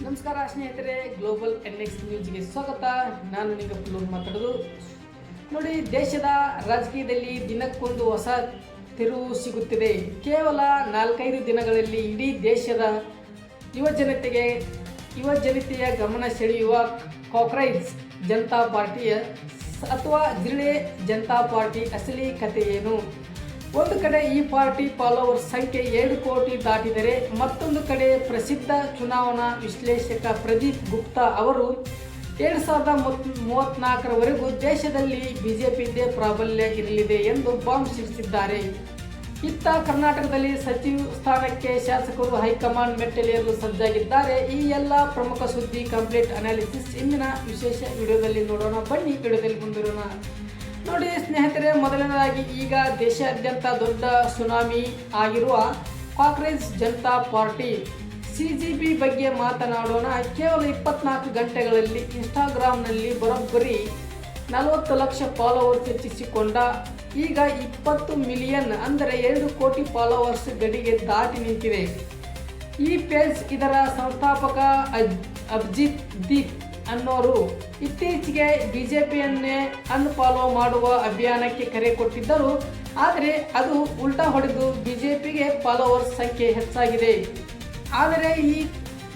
ನಮಸ್ಕಾರ ಸ್ನೇಹಿತರೆ, global NX ನ್ಯೂಸ್ಗೆ ಸ್ವಾಗತ. ನಾನು ನಿಂಗಪ್ಪಲ್ಲೂರು ಮಾತಾಡೋದು. ನೋಡಿ, ದೇಶದ ರಾಜಕೀಯದಲ್ಲಿ ದಿನಕ್ಕೊಂದು ಹೊಸ ತಿರುವು ಸಿಗುತ್ತಿದೆ. ಕೇವಲ 4-5 ದಿನಗಳಲ್ಲಿ ಇಡೀ ದೇಶದ ಯುವಜನತೆಯ ಗಮನ ಸೆಳೆಯುವ ಕಾಕ್ರೋಚ್ ಜನತಾ ಪಾರ್ಟಿಯ ಅಥವಾ ಜಿರಳೆ ಜನತಾ ಪಾರ್ಟಿ ಅಸಲಿ ಕಥೆ ಏನು? ಒಂದು ಕಡೆ ಈ ಪಾರ್ಟಿ ಫಾಲೋವರ್ಸ್ ಸಂಖ್ಯೆ 2 ಕೋಟಿ ದಾಟಿದರೆ, ಮತ್ತೊಂದು ಕಡೆ ಪ್ರಸಿದ್ಧ ಚುನಾವಣಾ ವಿಶ್ಲೇಷಕ ಪ್ರದೀಪ್ ಗುಪ್ತಾ ಅವರು 2034ರವರೆಗೂ ದೇಶದಲ್ಲಿ ಬಿಜೆಪಿಯದ್ದೇ ಪ್ರಾಬಲ್ಯ ಇರಲಿದೆ ಎಂದು ಬಾಂಬ್ ಸಿಡಿಸಿದ್ದಾರೆ. ಇತ್ತ ಕರ್ನಾಟಕದಲ್ಲಿ ಸಚಿವ ಸ್ಥಾನಕ್ಕೆ ಶಾಸಕರು ಹೈಕಮಾಂಡ್ ಮೆಟ್ಟಲೇರಲು ಸಜ್ಜಾಗಿದ್ದಾರೆ. ಈ ಎಲ್ಲ ಪ್ರಮುಖ ಸುದ್ದಿ ಕಂಪ್ಲೀಟ್ ಅನಾಲಿಸಿಸ್ ಇಂದಿನ ವಿಶೇಷ ವಿಡಿಯೋದಲ್ಲಿ ನೋಡೋಣ. ಬನ್ನಿ ವಿಡಿಯೋದಲ್ಲಿ ಮುಂದಿರೋಣ. ನೋಡಿ ಸ್ನೇಹಿತರೆ, ಮೊದಲನೇದಾಗಿ ಈಗ ದೇಶಾದ್ಯಂತ ದೊಡ್ಡ ಸುನಾಮಿ ಆಗಿರುವ ಕಾಕ್ರೋಚ್ ಜನತಾ ಪಾರ್ಟಿ CJP ಬಗ್ಗೆ ಮಾತನಾಡೋಣ. ಕೇವಲ 24 ಗಂಟೆಗಳಲ್ಲಿ ಇನ್ಸ್ಟಾಗ್ರಾಮ್ನಲ್ಲಿ ಬರೋಬ್ಬರಿ 40 ಲಕ್ಷ ಫಾಲೋವರ್ಸ್ ಹೆಚ್ಚಿಸಿಕೊಂಡ ಈಗ 20 ಮಿಲಿಯನ್ ಅಂದರೆ 2 ಕೋಟಿ ಫಾಲೋವರ್ಸ್ ಗಡಿಗೆ ದಾಟಿ ನಿಂತಿದೆ. ಈ ಪೇಜ್ ಇದರ ಸಂಸ್ಥಾಪಕ ಅಭಿಜಿತ್ ದೀಪ್ ಅನ್ನೋರು ಇತ್ತೀಚೆಗೆ ಬಿಜೆಪಿಯನ್ನೇ ಅನ್ಫಾಲೋ ಮಾಡುವ ಅಭಿಯಾನಕ್ಕೆ ಕರೆ ಕೊಟ್ಟಿದ್ದರು. ಆದರೆ ಅದು ಉಲ್ಟಾ ಹೊಡೆದು ಬಿಜೆಪಿಗೆ ಫಾಲೋವರ್ಸ್ ಸಂಖ್ಯೆ ಹೆಚ್ಚಾಗಿದೆ. ಆದರೆ ಈ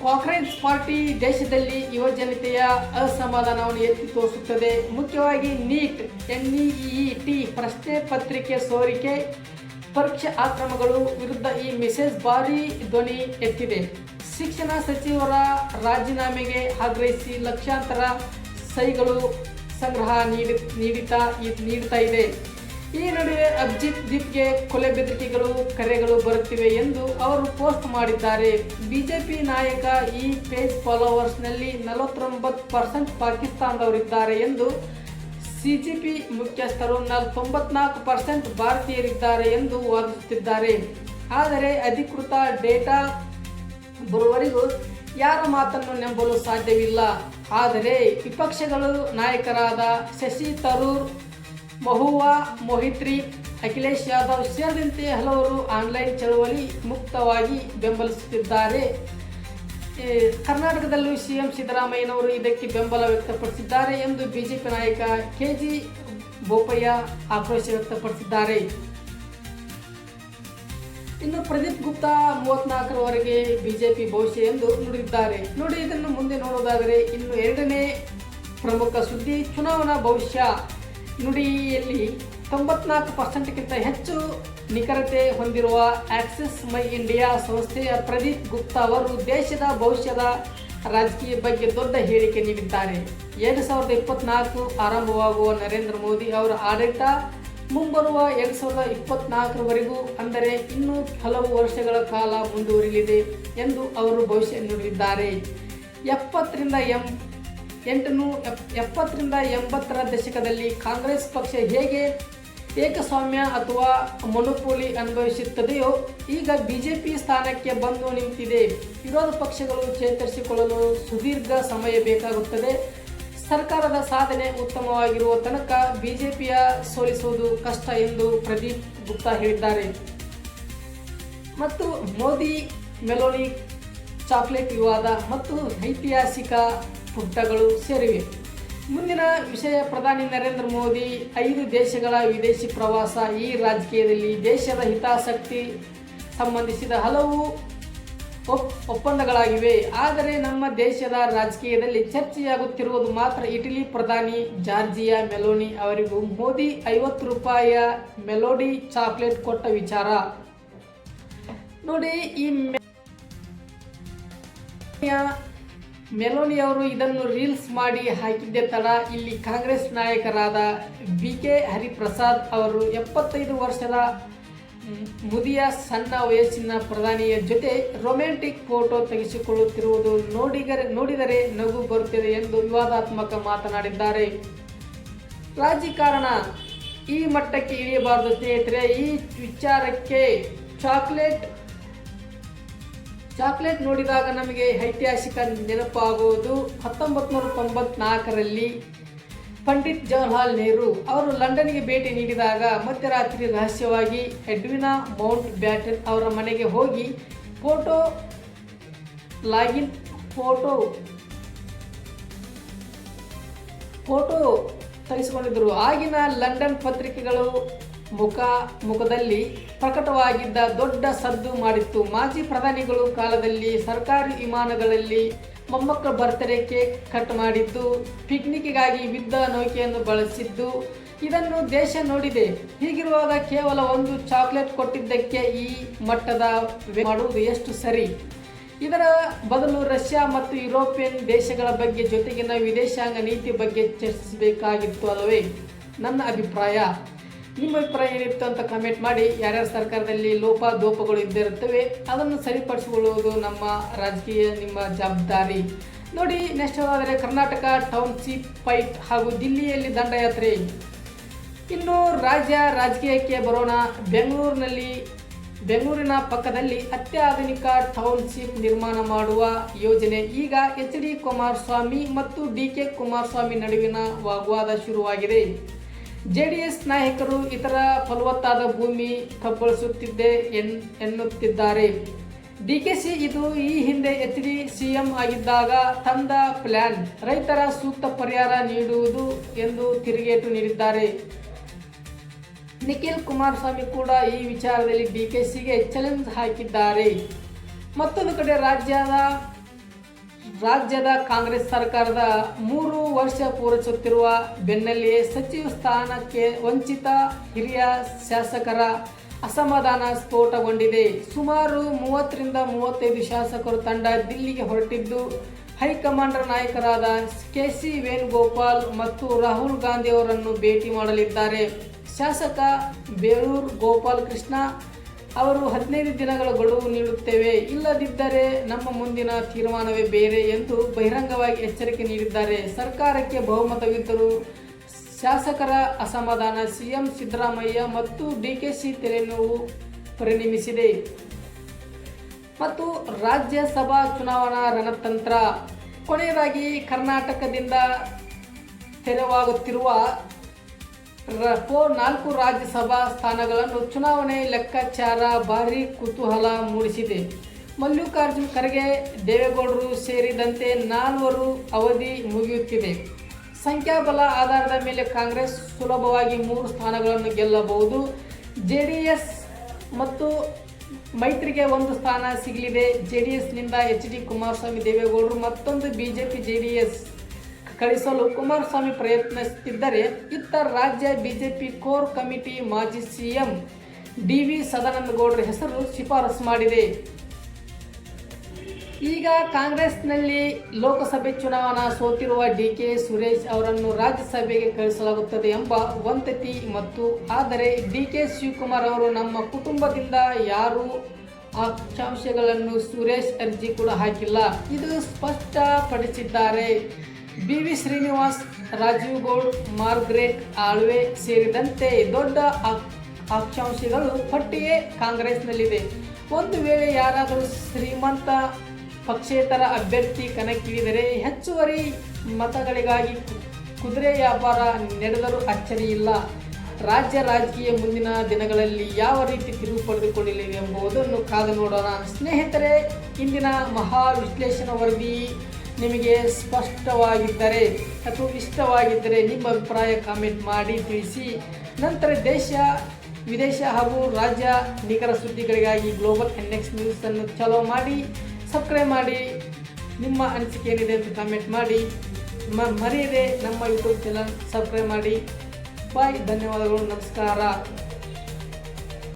ಕಾಕ್ರೋಚ್ ಪಾರ್ಟಿ ದೇಶದಲ್ಲಿ ಯುವಜನತೆಯ ಅಸಮಾಧಾನವನ್ನು ಎತ್ತಿ ತೋರಿಸುತ್ತದೆ. ಮುಖ್ಯವಾಗಿ NEET ಪ್ರಶ್ನೆ ಪತ್ರಿಕೆ ಸೋರಿಕೆ, ಪರೀಕ್ಷಾ ಅಕ್ರಮಗಳು ವಿರುದ್ಧ ಈ ಮೆಸೇಜ್ ಭಾರೀ ಧ್ವನಿ ಎತ್ತಿದೆ. ಶಿಕ್ಷಣ ಸಚಿವರ ರಾಜೀನಾಮೆಗೆ ಆಗ್ರಹಿಸಿ ಲಕ್ಷಾಂತರ ಸಹಿಗಳು ಸಂಗ್ರಹ ನೀಡುತ್ತಾ ಇದೆ. ಈ ನಡುವೆ ಅಭಿಜಿತ್ ದೀಪ್ಗೆ ಕೊಲೆ ಬೆದರಿಕೆಗಳು ಕರೆಗಳು ಬರುತ್ತಿವೆ ಎಂದು ಅವರು ಪೋಸ್ಟ್ ಮಾಡಿದ್ದಾರೆ. ಬಿಜೆಪಿ ನಾಯಕ ಈ ಪೇಜ್ ಫಾಲೋವರ್ಸ್ನಲ್ಲಿ 49% ಪಾಕಿಸ್ತಾನದವರಿದ್ದಾರೆ ಎಂದು, CJP ಮುಖ್ಯಸ್ಥರು 94% ಭಾರತೀಯರಿದ್ದಾರೆ ಎಂದು ವಾದಿಸುತ್ತಿದ್ದಾರೆ. ಆದರೆ ಅಧಿಕೃತ ಡೇಟಾ ಬರುವವರೆಗೂ ಯಾರ ಮಾತನ್ನು ನಂಬಲು ಸಾಧ್ಯವಿಲ್ಲ. ಆದರೆ ವಿಪಕ್ಷಗಳು ನಾಯಕರಾದ ಶಶಿ ತರೂರ್, ಮಹುವಾ ಮೊಹಿತ್ರಿ, ಅಖಿಲೇಶ್ ಯಾದವ್ ಸೇರಿದಂತೆ ಹಲವರು ಆನ್ಲೈನ್ ಚಳವಳಿ ಮುಕ್ತವಾಗಿ ಬೆಂಬಲಿಸುತ್ತಿದ್ದಾರೆ. ಕರ್ನಾಟಕದಲ್ಲೂ CM ಸಿದ್ದರಾಮಯ್ಯನವರು ಇದಕ್ಕೆ ಬೆಂಬಲ ವ್ಯಕ್ತಪಡಿಸಿದ್ದಾರೆ ಎಂದು ಬಿಜೆಪಿ ನಾಯಕ KG ಬೋಪಯ್ಯ ಆಕ್ರೋಶ ವ್ಯಕ್ತಪಡಿಸಿದ್ದಾರೆ. ಇನ್ನು ಪ್ರದೀಪ್ ಗುಪ್ತಾ 34ರವರೆಗೆ ಬಿಜೆಪಿ ಭವಿಷ್ಯ ಎಂದು ನುಡಿದಿದ್ದಾರೆ. ನೋಡಿ, ಇದನ್ನು ಮುಂದೆ ನೋಡೋದಾದರೆ ಇನ್ನು ಎರಡನೇ ಪ್ರಮುಖ ಸುದ್ದಿ ಚುನಾವಣಾ ಭವಿಷ್ಯ ನುಡಿಯಲ್ಲಿ 94%ಕ್ಕಿಂತ ಹೆಚ್ಚು ನಿಖರತೆ ಹೊಂದಿರುವ ಆಕ್ಸಿಸ್ ಮೈ ಇಂಡಿಯಾ ಸಂಸ್ಥೆಯ ಪ್ರದೀಪ್ ಗುಪ್ತಾ ಅವರು ದೇಶದ ಭವಿಷ್ಯದ ರಾಜಕೀಯ ಬಗ್ಗೆ ದೊಡ್ಡ ಹೇಳಿಕೆ ನೀಡಿದ್ದಾರೆ. 2024 ಆರಂಭವಾಗುವ ನರೇಂದ್ರ ಮೋದಿ ಅವರ ಆಡಳಿತ ಮುಂಬರುವ 2024ರವರೆಗೂ ಅಂದರೆ ಇನ್ನೂ ಹಲವು ವರ್ಷಗಳ ಕಾಲ ಮುಂದುವರಿಯಲಿದೆ ಎಂದು ಅವರು ಭವಿಷ್ಯ ನುಡಿದಿದ್ದಾರೆ. 70ರಿಂದ 80ರ ದಶಕದಲ್ಲಿ ಕಾಂಗ್ರೆಸ್ ಪಕ್ಷ ಹೇಗೆ ಏಕಸ್ವಾಮ್ಯ ಅಥವಾ ಮೊನೊಪೊಲಿ ಅನುಭವಿಸುತ್ತದೆಯೋ ಈಗ ಬಿಜೆಪಿ ಸ್ಥಾನಕ್ಕೆ ಬಂದು ನಿಂತಿದೆ. ವಿರೋಧ ಪಕ್ಷಗಳು ಚೇತರಿಸಿಕೊಳ್ಳಲು ಸುದೀರ್ಘ ಸಮಯ ಬೇಕಾಗುತ್ತದೆ. ಸರ್ಕಾರದ ಸಾಧನೆ ಉತ್ತಮವಾಗಿರುವ ತನಕ ಬಿಜೆಪಿಯ ಸೋಲಿಸುವುದು ಕಷ್ಟ ಎಂದು ಪ್ರದೀಪ್ ಗುಪ್ತಾ ಹೇಳಿದ್ದಾರೆ. ಮತ್ತು ಮೋದಿ ಮೆಲೋನಿ ಚಾಕ್ಲೇಟ್ ವಿವಾದ ಮತ್ತು ಐತಿಹಾಸಿಕ ಪುಟಗಳು ಸೇರಿವೆ. ಮುಂದಿನ ವಿಷಯ ಪ್ರಧಾನಿ ನರೇಂದ್ರ ಮೋದಿ 5 ದೇಶಗಳ ವಿದೇಶಿ ಪ್ರವಾಸ. ಈ ರಾಜಕೀಯದಲ್ಲಿ ದೇಶದ ಹಿತಾಸಕ್ತಿ ಸಂಬಂಧಿಸಿದ ಹಲವು ಒಪ್ಪಂದಗಳಾಗಿವೆ. ಆದರೆ ನಮ್ಮ ದೇಶದ ರಾಜಕೀಯದಲ್ಲಿ ಚರ್ಚೆಯಾಗುತ್ತಿರುವುದು ಮಾತ್ರ ಇಟಲಿ ಪ್ರಧಾನಿ ಜಾರ್ಜಿಯಾ ಮೆಲೋನಿ ಅವರಿಗೂ ಮೋದಿ 50 ರೂಪಾಯಿಯ ಮೆಲೋಡಿ ಚಾಕ್ಲೇಟ್ ಕೊಟ್ಟ ವಿಚಾರ. ನೋಡಿ, ಈ ಮೆಲೋನಿ ಅವರು ಇದನ್ನು ರೀಲ್ಸ್ ಮಾಡಿ ಹಾಕಿದ್ದೇ ತಡ. ಇಲ್ಲಿ ಕಾಂಗ್ರೆಸ್ ನಾಯಕರಾದ BK ಹರಿಪ್ರಸಾದ್ ಅವರು 75 ವರ್ಷದ ಮುದಿಯ ಸಣ್ಣ ವಯಸ್ಸಿನ ಪ್ರಧಾನಿಯ ಜೊತೆ ರೊಮ್ಯಾಂಟಿಕ್ ಫೋಟೋ ತೆಗೆಸಿಕೊಳ್ಳುತ್ತಿರುವುದು ನೋಡಿದರೆ ನಗು ಬರುತ್ತಿದೆ ಎಂದು ವಿವಾದಾತ್ಮಕ ಮಾತನಾಡಿದ್ದಾರೆ. ರಾಜಕಾರಣ ಈ ಮಟ್ಟಕ್ಕೆ ಇಳಿಯಬಾರದು ಸ್ನೇಹಿತರೆ. ಈ ವಿಚಾರಕ್ಕೆ ಚಾಕ್ಲೇಟ್ ನೋಡಿದಾಗ ನಮಗೆ ಐತಿಹಾಸಿಕ ನೆನಪಾಗುವುದು 1994ರಲ್ಲಿ ಪಂಡಿತ್ ಜವಾಹರ್ಲಾಲ್ ನೆಹರು ಅವರು ಲಂಡನ್ಗೆ ಭೇಟಿ ನೀಡಿದಾಗ ಮಧ್ಯರಾತ್ರಿ ರಹಸ್ಯವಾಗಿ ಎಡ್ವಿನಾ ಮೌಂಟ್ ಬ್ಯಾಟನ್ ಅವರ ಮನೆಗೆ ಹೋಗಿ ಫೋಟೋ ಲಾಗಿನ್ ಫೋಟೋ ತೆಗೆಸಿಕೊಂಡಿದ್ದರು. ಆಗಿನ ಲಂಡನ್ ಪತ್ರಿಕೆಗಳು ಮುಖದಲ್ಲಿ ಪ್ರಕಟವಾಗಿದ್ದ ದೊಡ್ಡ ಸದ್ದು ಮಾಡಿತ್ತು. ಮಾಜಿ ಪ್ರಧಾನಿಗಳು ಕಾಲದಲ್ಲಿ ಸರ್ಕಾರಿ ವಿಮಾನಗಳಲ್ಲಿ ಮೊಮ್ಮಕ್ಕಳ ಬರ್ತ್ಡೇ ಕೇಕ್ ಕಟ್ ಮಾಡಿದ್ದು, ಪಿಕ್ನಿಕ್ಗಾಗಿ ಯುದ್ಧ ನೌಕೆಯನ್ನು ಬಳಸಿದ್ದು ಇದನ್ನು ದೇಶ ನೋಡಿದೆ. ಹೀಗಿರುವಾಗ ಕೇವಲ ಒಂದು ಚಾಕ್ಲೇಟ್ ಕೊಟ್ಟಿದ್ದಕ್ಕೆ ಈ ಮಟ್ಟದ ಮಾಡುವುದು ಎಷ್ಟು ಸರಿ? ಇದರ ಬದಲು ರಷ್ಯಾ ಮತ್ತು ಯುರೋಪಿಯನ್ ದೇಶಗಳ ಬಗ್ಗೆ ಜೊತೆಗಿನ ವಿದೇಶಾಂಗ ನೀತಿ ಬಗ್ಗೆ ಚರ್ಚಿಸಬೇಕಾಗಿತ್ತು ಅಲ್ಲವೇ? ನನ್ನ ಅಭಿಪ್ರಾಯ. ನಿಮ್ಮ ಅಭಿಪ್ರಾಯ ಏನಿತ್ತು ಅಂತ ಕಮೆಂಟ್ ಮಾಡಿ. ಯಾರ್ಯಾರ ಸರ್ಕಾರದಲ್ಲಿ ಲೋಪದೋಪಗಳು ಇದ್ದಿರುತ್ತವೆ ಅದನ್ನು ಸರಿಪಡಿಸಿಕೊಳ್ಳುವುದು ನಮ್ಮ ರಾಜಕೀಯ ನಿಮ್ಮ ಜವಾಬ್ದಾರಿ. ನೋಡಿ, ನೆಕ್ಸ್ಟ್ ಹೋದರೆ ಕರ್ನಾಟಕ ಟೌನ್ಶಿಪ್ ಫೈಟ್ ಹಾಗೂ ದಿಲ್ಲಿಯಲ್ಲಿ ದಂಡಯಾತ್ರೆ. ಇನ್ನು ರಾಜಕೀಯಕ್ಕೆ ಬರೋಣ. ಬೆಂಗಳೂರಿನ ಪಕ್ಕದಲ್ಲಿ ಅತ್ಯಾಧುನಿಕ ಟೌನ್ಶಿಪ್ ನಿರ್ಮಾಣ ಮಾಡುವ ಯೋಜನೆ. ಈಗ HD ಕುಮಾರಸ್ವಾಮಿ ಮತ್ತು DK ಕುಮಾರಸ್ವಾಮಿ ನಡುವಿನ ವಾಗ್ವಾದ ಶುರುವಾಗಿದೆ. JDS ನಾಯಕರು ಇತರ ಫಲವತ್ತಾದ ಭೂಮಿ ಕಬಳಿಸುತ್ತಿದ್ದೆ ಎನ್ನುತ್ತಿದ್ದಾರೆ. DKC ಇದು ಈ ಹಿಂದೆ HD CM ಆಗಿದ್ದಾಗ ತಂದ ಪ್ಲಾನ್, ರೈತರ ಸೂಕ್ತ ಪರಿಹಾರ ನೀಡುವುದು ಎಂದು ತಿರುಗೇಟು ನೀಡಿದ್ದಾರೆ. ನಿಖಿಲ್ ಕುಮಾರಸ್ವಾಮಿ ಕೂಡ ಈ ವಿಚಾರದಲ್ಲಿ DKCಗೆ ಚಾಲೆಂಜ್ ಹಾಕಿದ್ದಾರೆ. ಮತ್ತೊಂದು ಕಡೆ ರಾಜ್ಯದ ಕಾಂಗ್ರೆಸ್ ಸರ್ಕಾರದ 3 ವರ್ಷ ಪೂರೈಸುತ್ತಿರುವ ಬೆನ್ನಲ್ಲಿಯೇ ಸಚಿವ ಸ್ಥಾನಕ್ಕೆ ವಂಚಿತ ಹಿರಿಯ ಶಾಸಕರ ಅಸಮಾಧಾನ ಸ್ಫೋಟಗೊಂಡಿದೆ. ಸುಮಾರು 30ರಿಂದ 35 ಶಾಸಕರು ತಂಡ ದಿಲ್ಲಿಗೆ ಹೊರಟಿದ್ದು, ಹೈಕಮಾಂಡ್ ನಾಯಕರಾದ KC ವೇಣುಗೋಪಾಲ್ ಮತ್ತು ರಾಹುಲ್ ಗಾಂಧಿ ಅವರನ್ನು ಭೇಟಿ ಮಾಡಲಿದ್ದಾರೆ. ಶಾಸಕ ಬೇಳೂರು ಗೋಪಾಲ್ ಕೃಷ್ಣ ಅವರು 15 ದಿನಗಳ ಗಡುವು ನೀಡುತ್ತೇವೆ, ಇಲ್ಲದಿದ್ದರೆ ನಮ್ಮ ಮುಂದಿನ ತೀರ್ಮಾನವೇ ಬೇರೆ ಎಂದು ಬಹಿರಂಗವಾಗಿ ಎಚ್ಚರಿಕೆ ನೀಡಿದ್ದಾರೆ. ಸರ್ಕಾರಕ್ಕೆ ಬಹುಮತವಿದ್ದರೂ ಶಾಸಕರ ಅಸಮಾಧಾನ CM ಸಿದ್ದರಾಮಯ್ಯ ಮತ್ತು DKC ತಲೆನೋವು ಪರಿಣಮಿಸಿದೆ. ಮತ್ತು ರಾಜ್ಯಸಭಾ ಚುನಾವಣಾ ರಣತಂತ್ರ. ಕೊನೆಯದಾಗಿ ಕರ್ನಾಟಕದಿಂದ ತೆರವಾಗುತ್ತಿರುವ 4 ರಾಜ್ಯಸಭಾ ಸ್ಥಾನಗಳನ್ನು ಚುನಾವಣೆ ಲೆಕ್ಕಾಚಾರ ಭಾರೀ ಕುತೂಹಲ ಮೂಡಿಸಿದೆ. ಮಲ್ಲಿಕಾರ್ಜುನ್ ಖರ್ಗೆ, ದೇವೇಗೌಡರು ಸೇರಿದಂತೆ 4 ಅವಧಿ ಮುಗಿಯುತ್ತಿದೆ. ಸಂಖ್ಯಾಬಲ ಆಧಾರದ ಮೇಲೆ ಕಾಂಗ್ರೆಸ್ ಸುಲಭವಾಗಿ 3 ಸ್ಥಾನಗಳನ್ನು ಗೆಲ್ಲಬಹುದು. JDS ಮತ್ತು ಮೈತ್ರಿಗೆ 1 ಸ್ಥಾನ ಸಿಗಲಿದೆ. JDSನಿಂದ HD ಕುಮಾರಸ್ವಾಮಿ, ದೇವೇಗೌಡರು ಮತ್ತೊಂದು BJP JDS ಕಳಿಸಲು ಕುಮಾರಸ್ವಾಮಿ ಪ್ರಯತ್ನಿಸುತ್ತಿದ್ದರೆ, ಇತ್ತ ರಾಜ್ಯ BJP ಕೋರ್ ಕಮಿಟಿ ಮಾಜಿ CM DV ಸದಾನಂದಗೌಡರ ಹೆಸರು ಶಿಫಾರಸು ಮಾಡಿದೆ. ಈಗ ಕಾಂಗ್ರೆಸ್ನಲ್ಲಿ ಲೋಕಸಭೆ ಚುನಾವಣಾ ಸೋತಿರುವ DK ಸುರೇಶ್ ಅವರನ್ನು ರಾಜ್ಯಸಭೆಗೆ ಕಳಿಸಲಾಗುತ್ತದೆ ಎಂಬ ವಂತತಿ ಮತ್ತು ಆದರೆ DK ಶಿವಕುಮಾರ್ ಅವರು ನಮ್ಮ ಕುಟುಂಬದಿಂದ ಯಾರೂ ಆಕಾಂಕ್ಷೆಗಳನ್ನು ಸುರೇಶ್ ಅರ್ಜಿ ಕೂಡ ಹಾಕಿಲ್ಲ, ಇದು ಸ್ಪಷ್ಟಪಡಿಸಿದ್ದಾರೆ. BV ಶ್ರೀನಿವಾಸ್, ರಾಜೀವ್ ಗೌಡ್, ಮಾರ್ಗ್ರೆಟ್ ಆಳ್ವೆ ಸೇರಿದಂತೆ ದೊಡ್ಡ ಆಕಾಂಕ್ಷಿಗಳು ಪಟ್ಟಿಯೇ ಕಾಂಗ್ರೆಸ್ನಲ್ಲಿದೆ. ಒಂದು ವೇಳೆ ಯಾರಾದರೂ ಶ್ರೀಮಂತ ಪಕ್ಷೇತರ ಅಭ್ಯರ್ಥಿ ಕಣಕ್ಕಿಳಿದರೆ ಹೆಚ್ಚುವರಿ ಮತಗಳಿಗಾಗಿ ಕುದುರೆ ವ್ಯಾಪಾರ ನಡೆದರೂ ಅಚ್ಚರಿಯಿಲ್ಲ. ರಾಜಕೀಯ ಮುಂದಿನ ದಿನಗಳಲ್ಲಿ ಯಾವ ರೀತಿ ತಿರುವು ಪಡೆದುಕೊಳ್ಳಲಿದೆ ಎಂಬುದನ್ನು ಕಾದು ನೋಡೋಣ. ಸ್ನೇಹಿತರೆ, ಇಂದಿನ ಮಹಾ ವಿಶ್ಲೇಷಣಾ ವರದಿ ನಿಮಗೆ ಸ್ಪಷ್ಟವಾಗಿದ್ದರೆ ಅಥವಾ ಇಷ್ಟವಾಗಿದ್ದರೆ ನಿಮ್ಮ ಅಭಿಪ್ರಾಯ ಕಾಮೆಂಟ್ ಮಾಡಿ ತಿಳಿಸಿ. ನಂತರ ದೇಶ ವಿದೇಶ ಹಾಗೂ ರಾಜ್ಯ ನಿಖರ ಸುದ್ದಿಗಳಿಗಾಗಿ ಗ್ಲೋಬಲ್ NX ನ್ಯೂಸನ್ನು ಚಾಲೂ ಮಾಡಿ, ಸಬ್ಸ್ಕ್ರೈಬ್ ಮಾಡಿ. ನಿಮ್ಮ ಅನಿಸಿಕೆ ಏನಿದೆ ಅಂತ ಕಾಮೆಂಟ್ ಮಾಡಿ. ಮರೆಯದೆ ನಮ್ಮ ಯೂಟ್ಯೂಬ್ ಚಾನಲ್ ಸಬ್ಸ್ಕ್ರೈಬ್ ಮಾಡಿ. ಬಾಯ್, ಧನ್ಯವಾದಗಳು, ನಮಸ್ಕಾರ.